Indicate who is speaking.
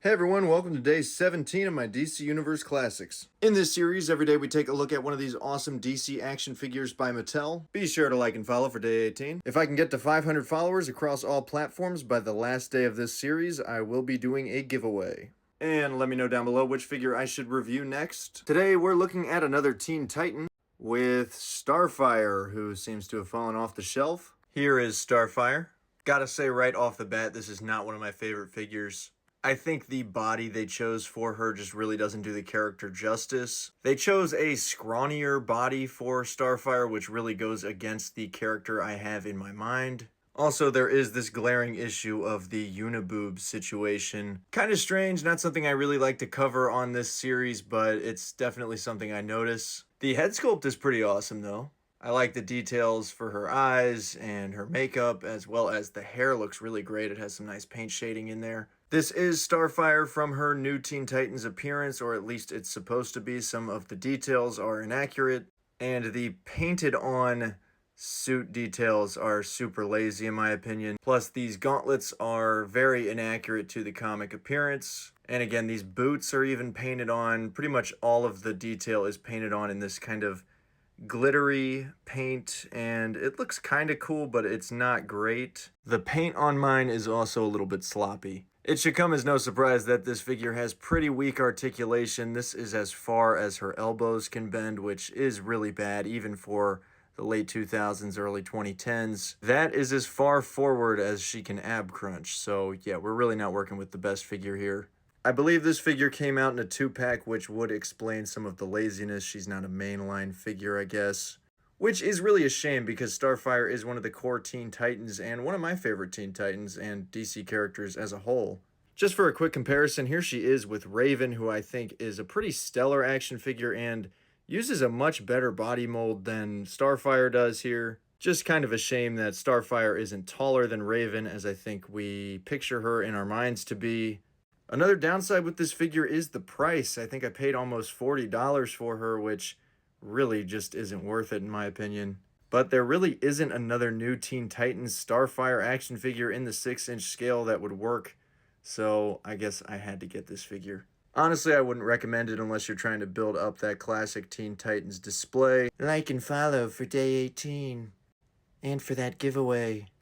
Speaker 1: Hey everyone, welcome to day 17 of my DC Universe Classics. In this series, every day we take a look at one of these awesome DC action figures by Mattel. Be sure to like and follow for day 18. If I can get to 500 followers across all platforms by the last day of this series, I will be doing a giveaway. And let me know down below which figure I should review next. Today we're looking at another Teen Titan with Starfire, who seems to have fallen off the shelf. Here is Starfire. Gotta say right off the bat, this is not one of my favorite figures. I think the body they chose for her just really doesn't do the character justice. They chose a scrawnier body for Starfire, which really goes against the character I have in my mind. Also, there is this glaring issue of the uniboob situation. Kind of strange, not something I really like to cover on this series, but it's definitely something I notice. The head sculpt is pretty awesome though. I like the details for her eyes and her makeup, as well as the hair looks really great. It has some nice paint shading in there. This is Starfire from her new Teen Titans appearance, or at least it's supposed to be. Some of the details are inaccurate, and the painted on suit details are super lazy in my opinion. Plus, these gauntlets are very inaccurate to the comic appearance. And again, these boots are even painted on. Pretty much all of the detail is painted on in this kind of glittery paint, and it looks kind of cool, but it's not great. The paint on mine is also a little bit sloppy. It should come as no surprise that this figure has pretty weak articulation. This is as far as her elbows can bend, which is really bad even for the late 2000s, early 2010s. That is as far forward as she can ab crunch. So yeah, we're really not working with the best figure here. I believe this figure came out in a 2-pack, which would explain some of the laziness. She's not a mainline figure, I guess. Which is really a shame because Starfire is one of the core Teen Titans and one of my favorite Teen Titans and DC characters as a whole. Just for a quick comparison, here she is with Raven, who I think is a pretty stellar action figure and uses a much better body mold than Starfire does here. Just kind of a shame that Starfire isn't taller than Raven, as I think we picture her in our minds to be. Another downside with this figure is the price. I think I paid almost $40 for her, which really just isn't worth it in my opinion. But there really isn't another new Teen Titans Starfire action figure in the 6-inch scale that would work, so I guess I had to get this figure. Honestly, I wouldn't recommend it unless you're trying to build up that classic Teen Titans display. Like and follow for day 18, and for that giveaway.